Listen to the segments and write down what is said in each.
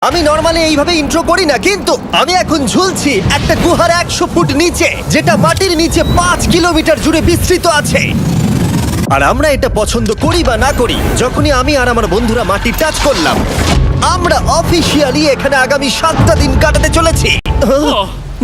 আমি নর্মালি এইভাবে ইন্ট্রো করি না, কিন্তু আমি এখন ঝুলছি একটা গুহার 100 ফুট নিচে, যেটা মাটির নিচে 5 কিলোমিটার জুড়ে বিস্তৃত আছে। আর আমরা এটা পছন্দ করি বা না করি, যখনই আমি আর আমার বন্ধুরা মাটি টাচ করলাম, আমরা অফিসিয়ালি এখানে আগামী 7টা দিন কাটাতে চলেছি।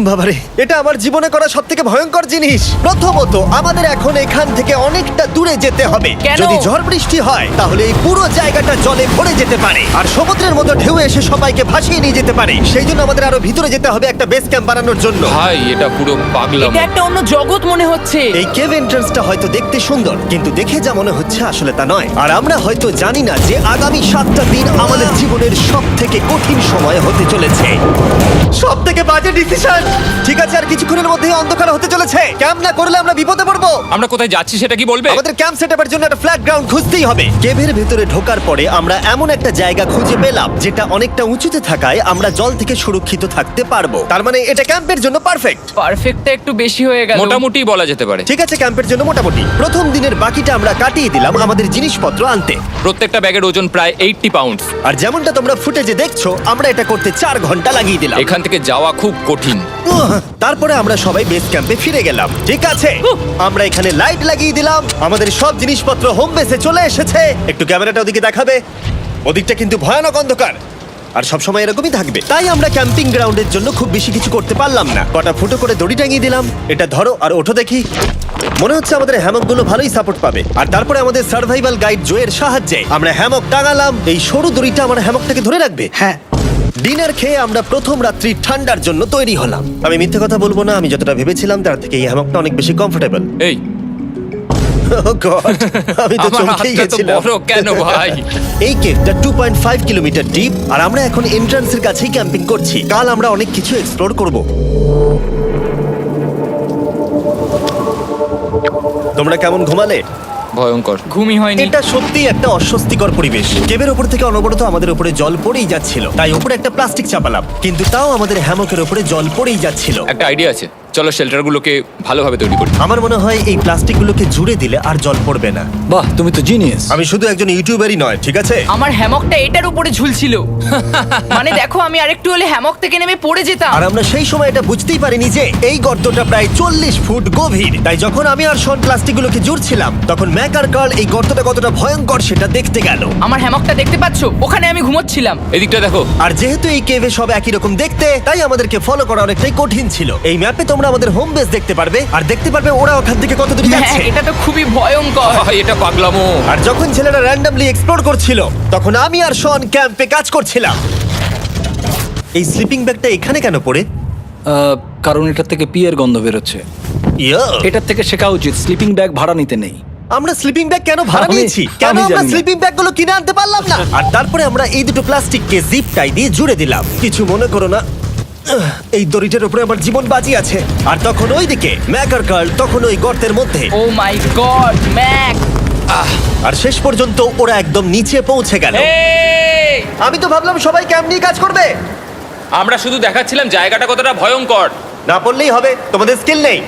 বাবারে, এটা আমার জীবনে করা সবথেকে ভয়ঙ্কর জিনিস। প্রথমত, আমাদের এখন এখান থেকে অনেকটা দূরে যেতে হবে। কেন? যদি ঝড় বৃষ্টি হয় তাহলে এই পুরো জায়গাটা জলে ভরে যেতে পারে, আর সমুদ্রের মতো ঢেউ এসে সবাইকে ভাসিয়ে নিয়ে যেতে পারে। সেই জন্য আমাদের আরো ভিতরে যেতে হবে একটা বেস ক্যাম্প বানানোর জন্য। ভাই এটা পুরো পাগলাম। এটা একটা অন্য জগৎ মনে হচ্ছে। এই কেভ এন্ট্রান্সটা হয়তো দেখতে সুন্দর, কিন্তু দেখে যা মনে হচ্ছে আসলে তা নয়। আর আমরা হয়তো জানি না যে আগামী 7টা দিন আমাদের জীবনের সব থেকে কঠিন সময় হতে চলেছে। সব থেকে বাজে ডিসিশন। ঠিক আছে, আর কিছুক্ষণের মধ্যেই অন্ধকার হতে চলেছে। ক্যাম্প না করলে আমরা বিপদে পড়বো। আমরা কোথায় যাচ্ছি সেটা কি বলবে? আমাদের ক্যাম্প সেটআপের জন্য একটা ফ্ল্যাট গ্রাউন্ড খুঁজতেই হবে। কেভের ভেতরে ঢোকার পরে আমরা এমন একটা জায়গা খুঁজে পেলাম যেটা অনেকটা উঁচুতে থাকায় আমরা জল থেকে সুরক্ষিত থাকতে পারবো। তার মানে এটা ক্যাম্পের জন্য পারফেক্ট। পারফেক্টটা একটু বেশি হয়ে গেল। মোটামুটি বলা যেতে পারে। ঠিক আছে, ক্যাম্পের জন্য মোটামুটি। প্রথম দিনের বাকিটা আমরা কাটিয়ে দিলাম আমাদের জিনিসপত্র আনতে। প্রত্যেকটা ব্যাগের ওজন প্রায় 80 পাউন্ডস। আর যেমনটা তোমরা ফুটেজে দেখছো, আমরা এটা করতে 4 ঘন্টা লাগিয়ে দিলাম। এখান থেকে যাওয়া খুব কঠিন। তারপরে আমরা সবাই বেস ক্যাম্পে ফিরে গেলাম। ঠিক আছে, আমরা এখানে লাইট লাগিয়ে দিলাম। আমাদের সব জিনিসপত্র হোম বেসে চলে এসেছে। একটু ক্যামেরাটা ওদিকে দেখাবে? ওদিকটা কিন্তু ভয়ানক অন্ধকার, আর সবসময় এরকমই থাকবে। তাই আমরা ক্যাম্পিং গ্রাউন্ডের জন্য খুব বেশি কিছু করতে পারলাম না। কটা ফুটো করে দড়ি টাঙিয়ে দিলাম। এটা ধরো আর ওঠো দেখি। মনে হচ্ছে আমাদের হ্যামকগুলো ভালোই সাপোর্ট পাবে। আর তারপরে আমাদের সার্ভাইভাল গাইড জোয়ের সাহায্যে আমরা হ্যামক টাঙালাম। এই সরু দড়িটা আমার হ্যামকটাকে ধরে রাখবে। হ্যাঁ, ডিনার খেয়ে আমরা প্রথম রাত্রি ঠান্ডার জন্য তৈরি হলাম। আমি মিথ্যে কথা বলবো না, আমি যতটা ভেবেছিলাম তার থেকে এই হ্যামকটা অনেক বেশি কমফোর্টেবল। এই আমি তো আমার চমকেই হাতটা তো গেছিলাম। বড় কেন ভাই? এই কেভটা 2.5 কিলোমিটার ডিপ, আর আমরা এখন এন্ট্রান্সের কাছেই ক্যাম্পিং করছি। কাল আমরা অনেক কিছু এক্সপ্লোর করব। তোমরা কেমন ঘুমালে? ভয়ঙ্কর। ঘুমই হয়নি। এটা সত্যিই একটা অস্বস্তিকর পরিবেশ। কেবের ওপর থেকে অনবরত আমাদের উপরে জল পড়েই যাচ্ছিল, তাই উপরে একটা প্লাস্টিক চাপালাম, কিন্তু তাও আমাদের হ্যামকের উপরে জল পড়েই যাচ্ছিল। একটা আইডিয়া আছে, চলো শেল্টারগুলোকে ভালোভাবে তৈরি করি। আমার মনে হয় এই প্লাস্টিকগুলোকে জুড়ে দিলে আর জল পড়বে না। বাহ, তুমি তো জিনিয়াস। আমি শুধু একজন ইউটিউবারই নয়, ঠিক আছে? আমার হ্যামকটা এটার উপরে ঝুলছিল। মানে দেখো, আমি আরেকটু হলে হ্যামক থেকে নেমে পড়ে যেতাম। আর আমরা সেই সময় এটা বুঝতেই পারিনি যে এই গর্তটা প্রায় 40 ফুট গভীর। তাই যখন আমি আর শন প্লাস্টিকগুলোকে জুড়ছিলাম, তখন ম্যাক আর কার্ল এই গর্তটা কতটা ভয়ঙ্কর সেটা দেখতে গেল। আমার হ্যামকটা দেখতে পাচ্ছো? ওখানে আমি ঘুমোচ্ছিলাম। এদিকটা দেখো। আর যেহেতু এই কেভে সব একই রকম দেখতে, তাই আমাদেরকে ফলো করা অনেকটাই কঠিন ছিল। এই ম্যাপে তোমরা আমাদের হোম বেস দেখতে পারবে, আর দেখতে পারবে ওরা ওখান থেকে কত দূর হ্যাঁ, যাচ্ছে। এটা তো খুবই ভয়ঙ্কর। ভাই এটা পাগলামো। আর যখন ছেলেরা র্যান্ডমলি এক্সপ্লোর করছিল, তখন আমি আর শন ক্যাম্পে কাজ করছিলাম। এই স্লিপিং ব্যাগটা এখানে কেন পড়ে? কারণ এটার থেকে পিয়ের গন্ধ বেরোচ্ছে। ইয়া! এটার থেকে শেখা উচিত স্লিপিং ব্যাগ ভাড়া নিতে নেই। আমরা স্লিপিং ব্যাগ কেন ভাড়া আমি- নিয়েছি? কেন আমি আমরা জানি না। স্লিপিং ব্যাগগুলো কিনে আনতে পারলাম না? আর তারপরে আমরা এই দুটো প্লাস্টিককে জিপ টাই দিয়ে জুড়ে দিলাম। কিছু মনে করো না, এই দড়িটার উপরে আমার জীবন বাজি আছে। আর তখন ওইদিকে ম্যাক আর কার্ল তখন ওই গর্তের মধ্যে। ও মাই গড, ম্যাক! আর শেষ পর্যন্ত ওরা একদম নিচে পৌঁছে গেল। এই! আমি তো ভাবলাম সবাই ক্যাম্প নিয়ে কাজ করবে। আমরা শুধু দেখাচ্ছিলাম জায়গাটা কতটা ভয়ঙ্কর। না পড়লেই হবে, তোমাদের স্কিল নেই।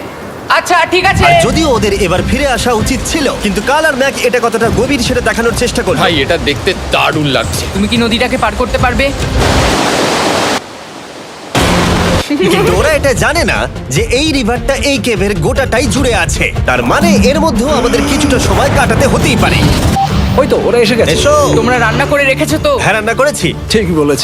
আচ্ছা ঠিক আছে। আর যদিও ওদের এবার ফিরে আসা উচিত ছিল, কিন্তু কাল আর ম্যাক এটা কতটা গভীর সেটা দেখানোর চেষ্টা করলো। ভাই এটা দেখতে দারুণ লাগছে। তুমি কি নদীটাকে পার করতে পারবে? কিন্তু ওরা এটা জানে না যে এই রিভারটা এই কেভের গোটাটাই জুড়ে আছে। তার মানে এর মধ্যেও আমাদের কিছুটা সময় কাটাতে হতেই পারে। ওই তো ওরা এসে গেছে। এসো। তোমরা রান্না করে রেখেছো তো? হ্যাঁ, রান্না করেছি। ঠিক বলেছ।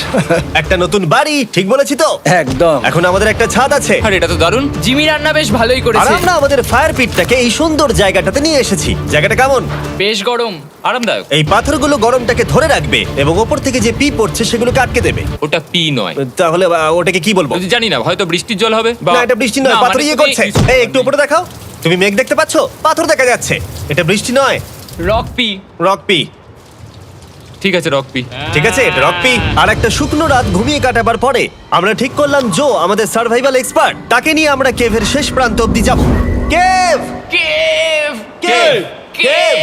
একটা নতুন বাড়ি, ঠিক বলেছি তো? একদম। এখন আমাদের একটা ছাদ আছে। আর এটা তো দারুণ। জিমি রান্না বেশ ভালোই আর করেছে। আমরা আমাদের ফায়ার পিটটাকে এই সুন্দর জায়গাটাতে নিয়ে এসেছি। জায়গাটা কেমন? বেশ গরম। আরামদায়ক। এই পাথরগুলো গরমটাকে ধরে রাখবে এবং ওপর থেকে যে পি পড়ছে সেগুলোকে আটকে দেবে। ওটা পি নয়। তাহলে ওটাকে কি বলবো? যদি জানি না, হয়তো বৃষ্টির জল হবে বা না, এটা বৃষ্টি নয়, না, পাথর মানে ইয়ে তুমি- করছে। এই একটু উপরে দেখাও। তুমি মেঘ দেখতে পাচ্ছো? পাথর দেখা যাচ্ছে। এটা বৃষ্টি নয়, রক পি। Rock P. ঠিক আছে, রক পি। ঠিক আছে, এটা রক পি। আর একটা শুকনো রাত ঘুমিয়ে কাটাবার পরে আমরা ঠিক করলাম জো আমাদের সার্ভাইভাল এক্সপার্ট, তাকে নিয়ে আমরা কেভের শেষ প্রান্ত অব্দি যাব। Cave! Cave! Cave! Cave!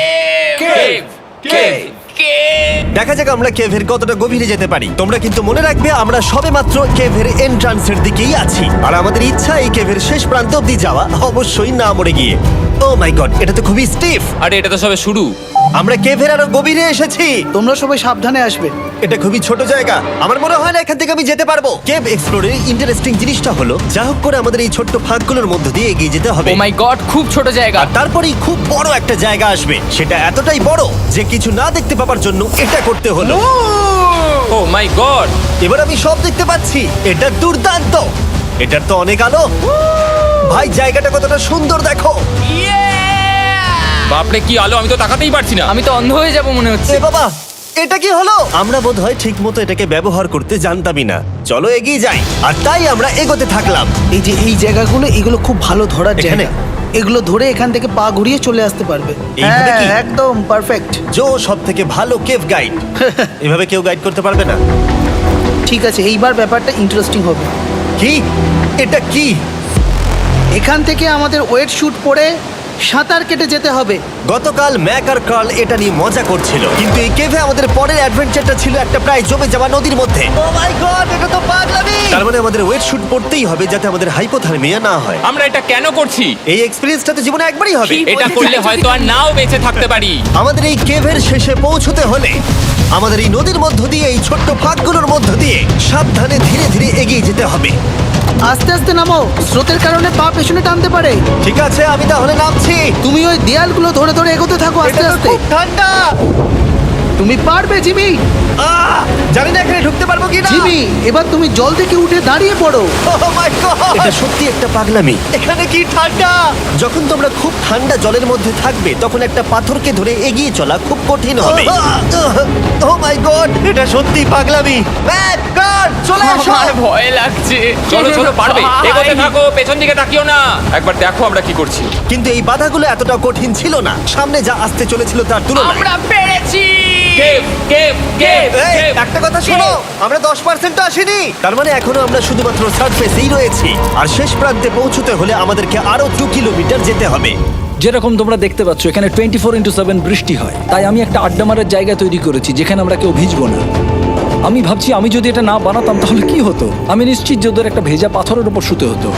Cave! Cave! Cave! দেখা যাক আমরা কেভের কতটা গভীরে যেতে পারি। তোমরা কিন্তু মনে রাখবে আমরা সবেমাত্র কেভের এন্ট্রান্সের দিকেই আছি, আর আমাদের ইচ্ছা এই কেভের শেষ প্রান্ত অব্দি যাওয়া, অবশ্যই না মরে গিয়ে। ও মাই গড, এটা তো খুবই স্টিফ। আরে এটা তো সবে শুরু। আমরা কেভের আরো গভীরে এসেছি। তোমরা সবাই সাবধানে আসবে। এটা খুবই ছোট জায়গা, আমার মনে হয় না এখান থেকে আমি যেতে পারবো। কেভ এক্সপ্লোরের ইন্টারেস্টিং জিনিসটা হলো যা হোক করে আমাদের এই ছোট্ট ফাঁকগুলোর মধ্যে দিয়ে এগিয়ে যেতে হবে। ও মাই গড, খুব ছোট জায়গা। আর তারপরেই খুব বড় একটা জায়গা আসবে, সেটা এতটাই বড় যে কিছু না দেখতে পাওয়ার জন্য এটা করতে হলো। ও মাই গড! এবার আমি সব দেখতে পাচ্ছি, এটা দুর্দান্ত। এটার তো অনেক আলো। ভাই জায়গাটা কতটা সুন্দর দেখো। বাপরে কি আলো, আমি তো তাকাতেই পারছি না। আমি তো অন্ধ হয়ে যাব মনে হচ্ছে। এ বাবা, এটা কি হলো? আমরা বোধহয় ঠিক মতো এটাকে ব্যবহার করতে জানতামই না। চলো এগিয়ে যাই। আর তাই আমরা এগোতে থাকলাম। এই যে এই জায়গাগুলো, এগুলো খুব ভালো ধরার এখানে? জায়গা। এগুলো ধরে এখান থেকে পা ঘুরিয়ে চলে আসতে পারবে। এইভাবে কি? হ্যাঁ, একদম পারফেক্ট। জো সব থেকে ভালো কেভ গাইড। এভাবে কেউ গাইড করতে পারবে না। ঠিক আছে, এইবার ব্যাপারটা ইন্টারেস্টিং হবে। কি? এটা কি? এখান থেকে আমাদের ওয়েট শুট পরে সাঁতার কেটে যেতে হবে। গতকাল ম্যাক আর কার্ল এটা নিয়ে মজা করছিল, কিন্তু এই কেভে আমাদের পরের অ্যাডভেঞ্চারটা ছিল একটা প্রায় জমে যাওয়া নদীর মধ্যে। ও মাই গড, এটা তো পাগলামি! তার মানে আমাদের ওয়েট শুট পড়তেই হবে যাতে আমাদের হাইপোথার্মিয়া না হয়। আমরা এটা কেন করছি? এই এক্সপেরিয়েন্সটা তো জীবনে একবারই হবে। এটা করলে হয়তো আর নাও বেঁচে থাকতে পারি। আমাদের এই কেভের শেষে পৌঁছতে হলে আমাদের এই নদীর মধ্য দিয়ে, এই ছোট্ট ফাঁকগুলোর মধ্য দিয়ে সাবধানে ধীরে ধীরে এগিয়ে যেতে হবে। আস্তে আস্তে নামো, স্রোতের কারণে পা পেছনে টানতে পারে। ঠিক আছে, আমি তাহলে নামছি। তুমি ওই দেয়ালগুলো ধরে ধরে এগোতে থাকো আস্তে এটা তো আস্তে। খুব ঠান্ডা। তুমি পারবে জিমি। জানি না এখানে ঢুকতে পারবো কি না। জিমি, এবার তুমি জল থেকে উঠে দাঁড়িয়ে পড়ো। এটা সত্যি একটা পাগলামি। এখানে কি ঠান্ডা! যখন তোমরা খুব ঠান্ডা জলের মধ্যে থাকবে তখন একটা পাথরকে ধরে এগিয়ে চলা খুব কঠিন হবে। ও মাই গড, এটা সত্যি পাগলামি। ম্যাক, গড, চলে আসো। আমার ভয় লাগছে। চলো চলো, পারবে। ভাই। এগোতে থাকো, পেছন দিকে তাকিও না। একবার দেখো আমরা কি করছি। কিন্তু এই বাধাগুলো এতটা কঠিন ছিল না সামনে যা আসতে চলেছিল তার তুলনায়। আমরা পেরেছি। কেভ কেভ কেভ এই, একটা কথা শোনো, আমরা 10% আসিনি। তার মানে এখনো আমরা শুধুমাত্র সার্ফেসেই রয়েছি, আর শেষ প্রান্তে পৌঁছতে হলে আমাদেরকে আরো 2 কিলোমিটার যেতে হবে। যেরকম তোমরা দেখতে পাচ্ছ এখানে 24/7 বৃষ্টি হয়, তাই আমি একটা আড্ডা মারার জায়গা তৈরি করেছি যেখানে আমরা কেউ ভিজবো না। আমি ভাবছি আমি যদি এটা না বানাতাম তাহলে কি হতো। আমি নিশ্চিত যে ওদের একটা ভেজা পাথরের উপর শুতে হতো।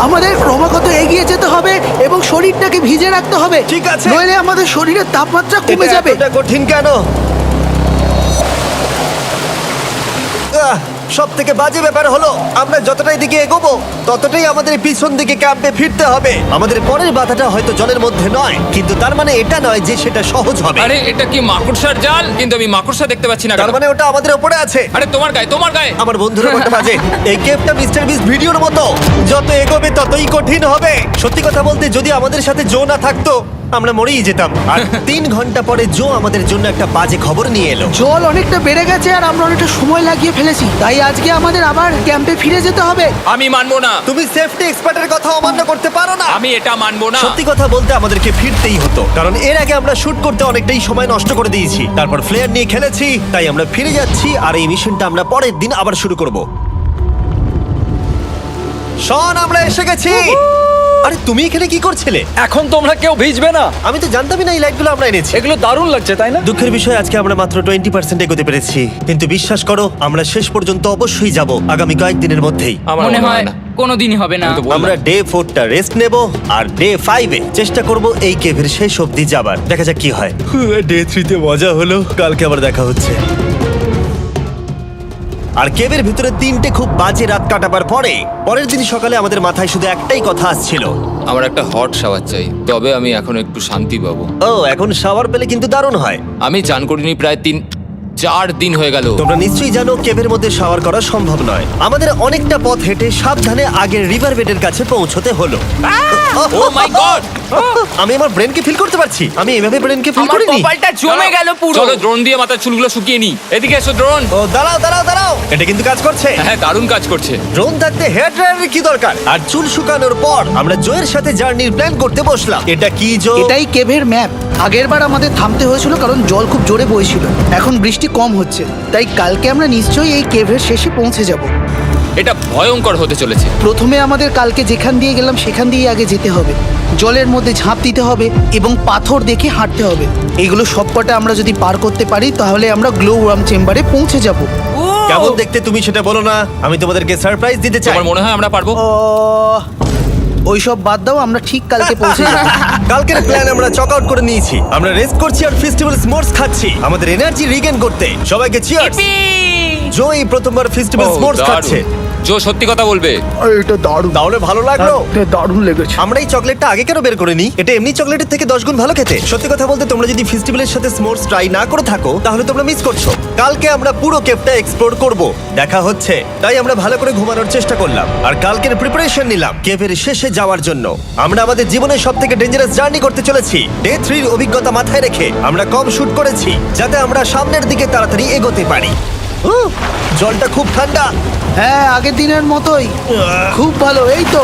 আমাদের ক্রমাগত এগিয়ে যেতে হবে এবং শরীরটাকে ভিজে রাখতে হবে। ঠিক আছে। নইলে আমাদের শরীরের তাপমাত্রা কমে এটা যাবে। এতটা কঠিন কেন? সব থেকে বাজে ব্যাপার হলো আমরা যতটাই দিকে এগোবো ততটাই আমাদের পিছন দিকে ক্যাম্পে ফিরতে হবে। আমাদের পরের বাধাটা হয়তো জলের মধ্যে নয়, কিন্তু তার মানে এটা নয় যে সেটা সহজ হবে। আরে এটা কি মাকড়সার জাল? কিন্তু আমি মাকড়সা দেখতে পাচ্ছি না। তার কেন? মানে ওটা আমাদের উপরে আছে। আরে তোমার গায়ে, তোমার গায়ে। আমার বন্ধুরা বলতে বাজে। এই কেভটা মিস্টার বিস্ট ভিডিওর মতো, যত এগোবে ততই কঠিন হবে। সত্যি কথা বলতে যদি আমাদের সাথে জো না থাকতো আমরা মরেই যেতাম। আর 3 ঘন্টা পরে জো আমাদের জন্য একটা বাজে খবর নিয়ে এলো। জল অনেকটা বেড়ে গেছে আর আমরা অনেকটা সময় লাগিয়ে ফেলেছি, তাই আজকে আমাদের আবার ক্যাম্পে ফিরে যেতে হবে। আমি মানবো না। তুমি সেফটি এক্সপার্টের কথা অমান্য করতে পারো না। আমি এটা মানবো না। সত্যি কথা বলতে আমাদেরকে ফিরতেই হতো, কারণ এর আগে আমরা শুট করতে অনেকটাই সময় নষ্ট করে দিয়েছি। তারপর ফ্লেয়ার নিয়ে খেলেছি, তাই আমরা ফিরে যাচ্ছি আর এই মিশনটা আমরা পরের দিন আবার শুরু করব। শন, আমরা এসে গেছি। আরে তুমি এখানে কি করছিলে? এখন তোমরা কেউ ভিজবে না। আমি তো জানতামই না এই লাইটগুলো আমরা এনেছি। এগুলো দারুণ লাগছে তাই না? দুঃখের বিষয় আজকে আমরা মাত্র 20% এগোতে পেরেছি, কিন্তু বিশ্বাস করো আমরা শেষ পর্যন্ত অবশ্যই যাব আগামী কয়েকদিনের মধ্যেই। আমার মনে হয় কোনোদিনই হবে না। আমি তো বললাম। আমরা ডে 4টা রেস্ট নেব আর ডে 5-এ চেষ্টা করব এই কেভের শেষ অবধি যাবার। দেখা যাক কি হয়। ডে 3-তে মজা হলো, কালকে আবার দেখা হচ্ছে। আর কেভের ভিতরে 3টে খুব বাজে রাত কাটাবার পরে পরের দিন সকালে আমাদের মাথায় শুধু একটাই কথা আসছিল, আমার একটা হট শাওয়ার চাই, তবে আমি এখন একটু শান্তি পাবো। ও এখন শাওয়ার পেলে কিন্তু দারুণ হয়। আমি চান করিনি প্রায় 3-4 দিন হয়ে গেল। তোমরা নিশ্চয়ই জানো কেভের মধ্যে শাওয়ার করা সম্ভব নয়। আমাদের অনেকটা পথ হেঁটে সাবধানে আগের রিভার বেডের কাছে পৌঁছতে হলো। ও মাই গড! আমি আমার ব্রেনকে ফিল করতে পারছি। আমি এভাবে ব্রেনকে ফিল আমার করিনি। কপালটা জমে গেল পুরো। চলো ড্রোন দিয়ে মাথার চুলগুলো শুকিয়ে নি। এদিকে এসো ড্রোন। ও দাঁড়াও দাঁড়াও দাঁড়াও, এটা কিন্তু কাজ করছে। হ্যাঁ, দারুণ কাজ করছে। ড্রোন থাকতে হেয়ার ড্রায়ারের কি দরকার? আর চুল শুকানোর পর আমরা জোয়ের সাথে জার্নির প্ল্যান করতে বসলাম। এটা কি জো? এটাই কেভের ম্যাপ। আগেরবার আমাদের থামতে হয়েছিল কারণ জল খুব জোরে বইছিল। এখন বৃষ্টি কম হচ্ছে, তাই কালকে আমরা নিশ্চয়ই এই কেভের শেষে পৌঁছে যাব। এটা ভয়ঙ্কর হতে চলেছে। প্রথমে আমাদের কালকে যেখান দিয়ে গেলাম সেখান দিয়ে আগে যেতে হবে। জলের মধ্যে ঝাঁপ দিতে হবে এবং পাথর দেখে হাঁটতে হবে। এগুলো সবকটা আমরা যদি পার করতে পারি তাহলে আমরা গ্লো ওয়ার্ম চেম্বারে পৌঁছে যাব। কেমন দেখতে তুমি সেটা বলো না, আমি তোমাদেরকে সারপ্রাইজ দিতে চাই। তোমার মনে হয় আমরা পারবো? ওইসব বাদ দাও, আমরা ঠিক কালকে পৌঁছে যাবো। কালকের প্ল্যান আমরা চক আউট করে নিয়েছি। আমরা রেস্ট করছি আর ফেস্টিভ্যাল স্মোর্স খাচ্ছি আমাদের এনার্জি রিগেন করতে। সবাইকে চিয়ার্স। Yippee! জো এই প্রথমবার ফেস্টিভ্যাল ও, স্মোর্স দারুণ। খাচ্ছে। জো সত্যি কথা বলবে। এটা দারুণ, তাহলে ভালো লাগলো? দারুণ লেগেছে। আমরা এই চকলেটটা আগে কেন বের করিনি? এটা এমনি চকলেটের থেকে 10 গুণ ভালো খেতে। সত্যি কথা বলতে তোমরা যদি ফেস্টিভ্যালের সাথে স্মোর্স ট্রাই না করে থাকো তাহলে তোমরা মিস করছো। কালকে আমরা পুরো কেভটা এক্সপ্লোর করব, দেখা হচ্ছে। তাই আমরা ভালো করে ঘুমানোর চেষ্টা করলাম আর কালকের প্রিপারেশন নিলাম কেভের শেষে যাওয়ার জন্য। আমরা আমাদের জীবনের সবথেকে ডেঞ্জারাস জার্নি করতে চলেছি। ডে 3 এর অভিজ্ঞতা মাথায় রেখে আমরা কম শুট করেছি যাতে আমরা সামনের দিকে তাড়াতাড়ি এগোতে পারি। জলটা খুব ঠান্ডা হ্যাঁ, আগের দিনের মতোই খুব ভালো। এই তো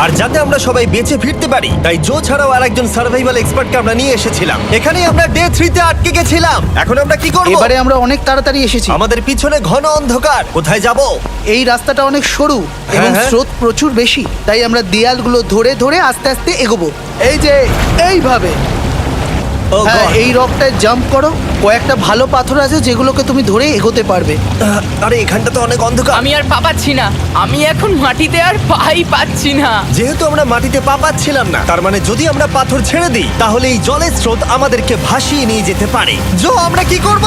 আর যাতে আমরা সবাই বেঁচে ফিরতে পারি তাই জো ছাড়াও আরেকজন সার্ভাইভাল এক্সপার্টকে আমরা নিয়ে এসেছিলাম। এখানেই আমরা ডে 3 তে আটকে গেছিলাম। এখন আমরা কি করব? এবারে আমরা অনেক তাড়াতাড়ি এসেছি। আমাদের পিছনে ঘন অন্ধকার, কোথায় যাব? এই রাস্তাটা অনেক সরু এবং হ্যাঁ। স্রোত প্রচুর বেশি, তাই আমরা দেয়ালগুলো ধরে ধরে আস্তে আস্তে এগোবো। এই যে এইভাবে। ও হ্যাঁ, God! এই রকটায় জাম্প করো। কয়েকটা ভালো পাথর আছে যেগুলোকে তুমি ধরে এগোতে পারবে। আরে এখানটা তো অনেক অন্ধকার। আমি আর পা পাচ্ছি না, আমি এখন মাটিতে আর পাই পাচ্ছি না। যেহেতু আমরা মাটিতে পা পাচ্ছিলাম না, তার মানে যদি আমরা পাথর ছেড়ে দিই তাহলে এই জলের স্রোত আমাদেরকে ভাসিয়ে নিয়ে যেতে পারে। জো, আমরা কি করব?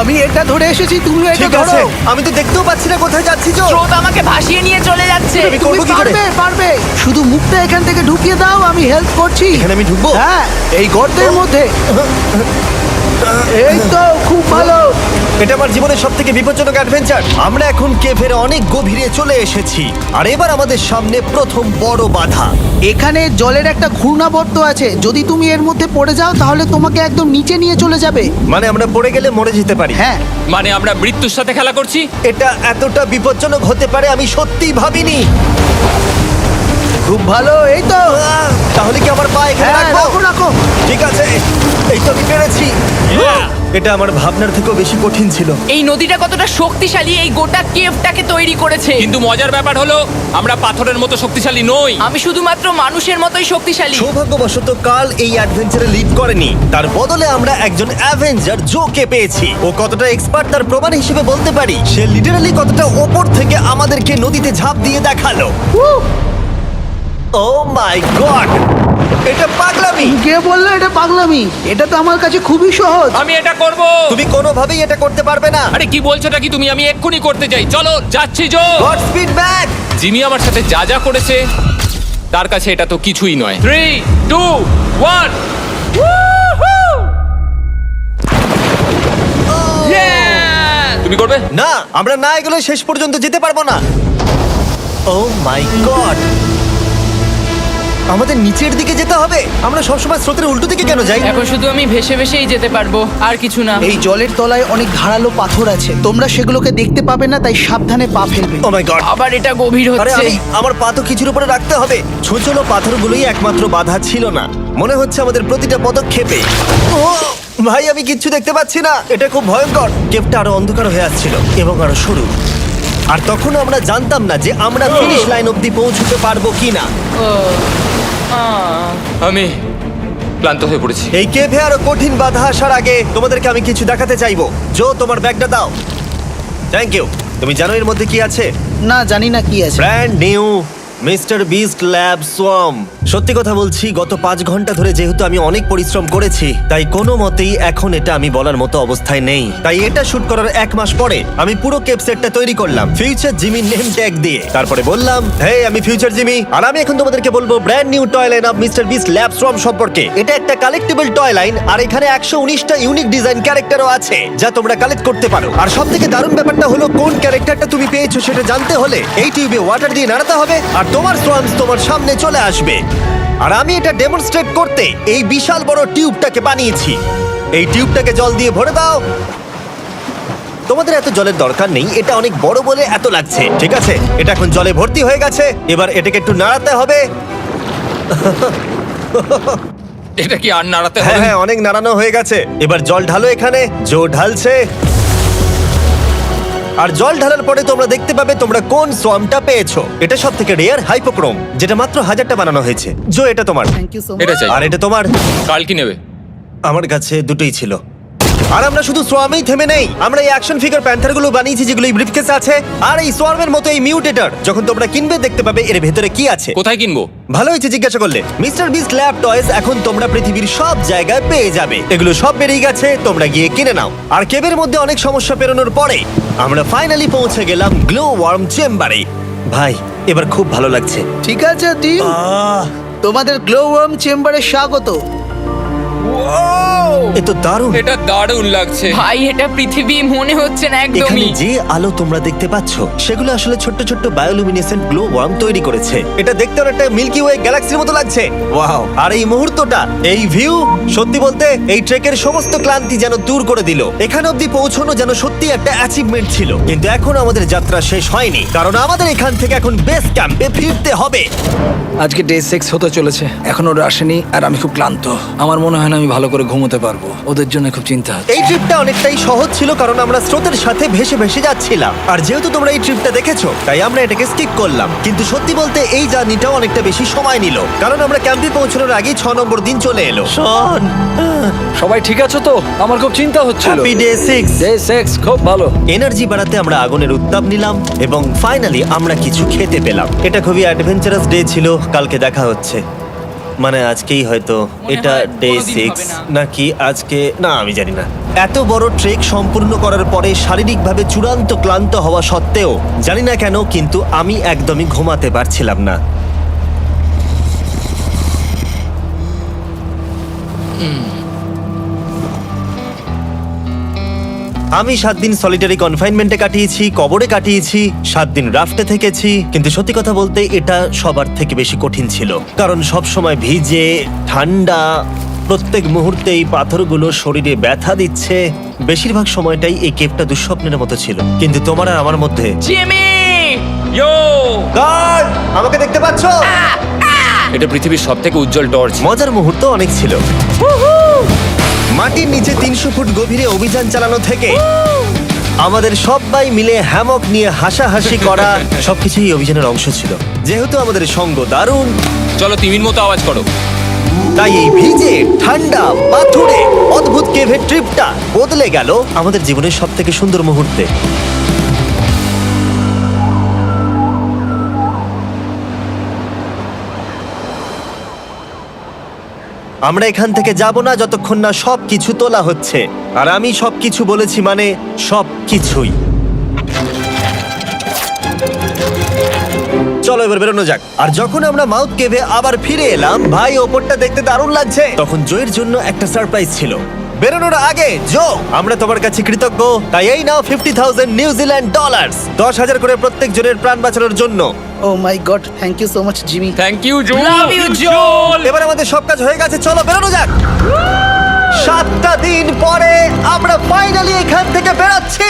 আমি এটা ধরে এসেছি, তুমি এটা ঠিক ধরো। আছে, আমি তো দেখতেও পাচ্ছি না কোথায় যাচ্ছি। জো, স্রোত আমাকে ভাসিয়ে নিয়ে চলে যাচ্ছে। আমি তুমি করবো কি করে? পারবে, পারবে। শুধু মুখটা এখান থেকে ঢুকিয়ে দাও, আমি হেল্প করছি। এখানে আমি ঢুকবো? হ্যাঁ, এই গর্তের মধ্যে। এই তো, খুব ভালো। এটা আমার জীবনের সবথেকে বিপজ্জনক অ্যাডভেঞ্চার। আমরা এখন কেভের অনেক গভীরে চলে এসেছি আর এবার আমাদের সামনে প্রথম বড় বাধা। এখানে জলের একটা ঘূর্ণাবর্ত আছে, যদি তুমি এর মধ্যে পড়ে যাও তাহলে তোমাকে একদম নিচে নিয়ে চলে যাবে। মানে আমরা পড়ে গেলে মরে যেতে পারি। হ্যাঁ, মানে আমরা মৃত্যুর সাথে খেলা করছি। এটা এতটা বিপজ্জনক হতে পারে আমি সত্যিই ভাবিনি। খুব ভালো। এই তো, তাহলে কি আমার পা এখানে হ্যাঁ, রাখবো? রাখো রাখো। ঠিক আছে, এই তো আমি পেরেছি। এটা আমার ভাবনার থেকেও বেশি কঠিন ছিল। এই নদীটা কতটা শক্তিশালী এই গোটা কেভটাকে তৈরি করেছে। কিন্তু মজার ব্যাপার হলো আমরা পাথরের মতো শক্তিশালী নই। আমি শুধুমাত্র মানুষের মতোই শক্তিশালী। সৌভাগ্যবশত কাল এই অ্যাডভেঞ্চারে লিড করেনি, তার বদলে আমরা একজন অ্যাভেঞ্জার জোকে পেয়েছি। ও কতটা এক্সপার্ট তার প্রমাণ হিসেবে বলতে পারি। সে লিটারালি কতটা ওপর থেকে আমাদেরকে নদীতে ঝাঁপ দিয়ে দেখালো। ও মাই গড, এটা পাগলামি। কে বললো এটা পাগলামি? এটা তো আমার কাছে খুবই সহজ। আমি এটা করব। তুমি কোনোভাবেই এটা করতে পারবে না। আরে কি বলছোটা কি তুমি? আমি এক্ষুনি করতে চাই। চলো যাচ্ছি Joe. God speed back. Jimmy আমার সাথে যা যা করেছে তার কাছে এটা তো কিছুই নয়। 3, 2, 1। তুমি করবে? না, আমরা না এগুলো শেষ পর্যন্ত যেতে পারবো না। ও মাই গড, আমাদের নিচের দিকে যেতে হবে। আমরা সবসময় স্রোতের উল্টো দিকে কেন যাই? এখন শুধু আমি ভেসে ভেসেই যেতে পারবো, আর কিছু না। এই জলের তলায় অনেক ধারালো পাথর আছে, তোমরা সেগুলোকে দেখতে পাবে না, তাই সাবধানে পা ফেলবে। ও মাই গড, আবার এটা গভীর আরে হচ্ছে। আমার পা তো কিছুর উপরে রাখতে হবে। ছোট পাথরগুলোই একমাত্র বাধা ছিল না, মনে হচ্ছে আমাদের প্রতিটা পদক্ষেপে। ও ভাই, আমি কিচ্ছু দেখতে পাচ্ছি না। এটা খুব ভয়ঙ্কর। কেভটা আরো অন্ধকার হয়ে আসছিল এবং আরো সরু। আর তখন আমরা জানতাম না যে আমরা ফিনিশ লাইন অবধি পৌঁছতে পারবো কিনা। আমি ক্লান্ত হয়ে পড়েছি। এই কেভে আরো কঠিন বাধা আসার আগে তোমাদেরকে আমি কিছু দেখাতে চাইবো। জো, তোমার ব্যাগটা দাও। Thank you. তুমি জানো এর মধ্যে কি আছে? না, জানি না কি আছে। Brand new mister beast lab swamp. সত্যি কথা বলছি, গত 5 ঘন্টা ধরে যেহেতু আমি অনেক পরিশ্রম করেছি, তাই কোনো মতেই এখন এটা আমি বলার মতো অবস্থায় নেই। তাই এটা শুট করার 1 মাস পরে আমি পুরো কেপ সেটটা তৈরি করলাম ফিউচার জিমি নেম ট্যাগ দিয়ে। তারপরে বললাম, হে, আমি ফিউচার জিমি, আর আমি এখন তোমাদেরকে বলবো brand new toy line of mister beast lab swamp সম্পর্কে। এটা একটা কালেক্টেবল টয় লাইন, আর এখানে 119টা ইউনিক ডিজাইন ক্যারেক্টারও আছে যা তোমরা কালেক্ট করতে পারো। আর সবথেকে দারুণ ব্যাপারটা হলো, কোন ক্যারেক্টারটা তুমি পেয়েছো সেটা জানতে হলে এই টিউবে ওয়াটার দিয়ে নাড়াতে হবে আর তোমার সোয়ামস তোমার সামনে চলে আসবে। আর আমি এটা ডেমনস্ট্রেট করতে এই বিশাল বড় টিউবটাকে বানিয়েছি। এই টিউবটাকে জল দিয়ে ভরে দাও। তোমাদের এত জলের দরকার নেই, এটা অনেক বড় বলে এত লাগছে। ঠিক আছে, এটা এখন জলে ভর্তি হয়ে গেছে। এবার এটাকে একটু নাড়াতে হবে। এটা কি আর নাড়াতে হ্যাঁ হবে? হ্যাঁ, অনেক নাড়ানো হয়ে গেছে। এবার জল ঢালো এখানে। জো ঢালছে। আর জল ঢালার পরে তোমরা দেখতে পাবে তোমরা কোন সোয়ামটা পেয়েছো। এটা সব থেকে রেয়ার হাইপোক্রোম, যেটা মাত্র 1000টা বানানো হয়েছে। জো, এটা তোমার। Thank you so much. এটা চাই। আর এটা তোমার। কাল কি নেবে? আমার কাছে দুটোই ছিল। আর আমরা শুধু সোয়ামেই থেমে নেই, আমরা এই অ্যাকশন ফিগার প্যান্থার গুলো বানিয়েছি যেগুলো এই ব্রিফকেসে আছে। আর এই সোয়ার্মের মতো এই মিউটেটর যখন তোমরা কিনবে দেখতে পাবে এর ভেতরে কি আছে। কোথায় কিনবো? ভালো হয়েছে জিজ্ঞাসা করলে। মিস্টার বিস্ট ল্যাব টয়েস এখন তোমরা পৃথিবীর সব জায়গায় পেয়ে যাবে। এগুলো সব বেরিয়ে গেছে, তোমরা গিয়ে কিনে নাও। আর কেবের মধ্যে অনেক সমস্যা পেরোনোর পরে আমরা ফাইনালি পৌঁছে গেলাম গ্লো ওয়ার্ম চেম্বারে। ভাই এবার খুব ভালো লাগছে। ঠিক আছে টিম, তোমাদের গ্লো ওয়ার্ম চেম্বারে স্বাগত। এ তো দারুণ। এটা দারুণ লাগছে। ভাই এটা পৃথিবী মনে হচ্ছে না এখানে একদমই। যে আলো তোমরা দেখতে পাচ্ছ সেগুলো আসলে ছোট্ট ছোট্ট বায়োলুমিনেসেন্ট গ্লো ওয়ার্ম তৈরি করেছে। এটা দেখতে অনেকটা মিল্কি ওয়ে গ্যালাক্সির মতো লাগছে। ওয়াও! আর এই মুহূর্তটা, এই ভিউ, সত্যি বলতে এই ট্রেকের সমস্ত ক্লান্তি যেন দূর করে দিল। এখান অবধি পৌঁছানো যেন সত্যি একটা অ্যাচিভমেন্ট ছিল। কিন্তু এখন আমাদের যাত্রা শেষ হয়নি, কারণ আমাদের এখান থেকে এখন বেস ক্যাম্পে ফিরতে হবে। আজকে ডে 6 হতে চলেছে, এখনো ওরা আসেনি আর আমি খুব ক্লান্ত। আমার মনে হয় না আমি ভালো করে ঘুমোতে পারবো, ওদের জন্য খুব চিন্তা হচ্ছে। এই ট্রিপটা অনেকটাই সহজ ছিল কারণ আমরা স্রোতের সাথে ভেসে ভেসে যাচ্ছিলাম। আর যেহেতু তোমরা এই ট্রিপটা দেখেছো তাই আমরা এটাকে স্কিপ করলাম। কিন্তু সত্যি বলতে এই জার্নিটাও অনেকটা বেশি সময় নিল, কারণ আমরা ক্যাম্পে পৌঁছানোর আগেই 6 নম্বর দিন চলে এলো। শন, সবাই ঠিক আছো তো? আমার খুব চিন্তা হচ্ছিল। Happy day 6। ডে 6 খুব ভালো। এনার্জি বাড়াতে আমরা আগুনের উত্তাপ নিলাম এবং ফাইনালি আমরা কিছু খেতে পেলাম। এটা খুবই অ্যাডভেঞ্চারাস ডে ছিল। কালকে দেখা হচ্ছে, মানে আজকেই হয়তো। এটা হয় ডে কোনোদিন 6 হবে না। নাকি আজকে, না আমি জানি না। এত বড় ট্রেক সম্পূর্ণ করার পরে শারীরিকভাবে চূড়ান্ত ক্লান্ত হওয়া সত্ত্বেও জানি না কেন কিন্তু আমি একদমই ঘুমাতে পারছিলাম না। আমি 7 দিন সলিটারি কনফাইনমেন্টে কাটিয়েছি, কবরে কাটিয়েছি, 7 দিন রাফটে থেকেছি। কিন্তু সত্যি কথা বলতে এটা সবার থেকে বেশি কঠিন ছিল, কারণ সব সময় ভিজে, ঠান্ডা, প্রত্যেক মুহূর্তে এই পাথরগুলো শরীরে ব্যথা দিচ্ছে। বেশিরভাগ সময়টাই এই কেভটা দুঃস্বপ্নের মতো ছিল। কিন্তু তোমার আর আমার মধ্যে জিমি! ইয়ো! গার্ড, আমাকে দেখতে পাচ্ছো? এটা পৃথিবীর সবথেকে উজ্জ্বল টর্চ। মজার মুহূর্ত অনেক ছিল। মাটির নিচে 300 ফুট গভীরে অভিযান চালানো থেকে আমাদের সবাই মিলে হ্যামক নিয়ে হাসাহাসি করা সবকিছুই এই অভিযানের অংশ ছিল। যেহেতু আমাদের সঙ্গ দারুণ, চলো তিমির মতো আওয়াজ করো। তাই এই ভিজে, ঠান্ডা, পাথুরে অদ্ভুত কেভের ট্রিপটা বদলে গেল আমাদের জীবনের সব থেকে সুন্দর মুহূর্তে। আমরা এখান থেকে যাব না যতক্ষণ না সবকিছু তোলা হচ্ছে। আর আমি সবকিছু বলেছি মানে সবকিছুই। চলো এবার বেরোনো যাক। আর যখন আমরা মাউথ কেভে আবার ফিরে এলাম, ভাই ওপরটা দেখতে দারুণ লাগছে। তখন জয়ের জন্য একটা সারপ্রাইজ ছিল। বেরোনোর আগে জো, আমরা তোমার কাছে কৃতজ্ঞ। তাই এই নাও 50,000 নিউজিল্যান্ড ডলার্স, 10,000 করে প্রত্যেক জনের প্রাণ বাঁচানোর জন্য। Oh my god, thank you so much Jimmy. Thank you Joe. Love you, Joel! এবার আমাদের সব কাজ হয়ে গেছে, চলো বেরোনো যাক। 7টা দিন পরে আমরা ফাইনালি এখান থেকে বেরোচ্ছি।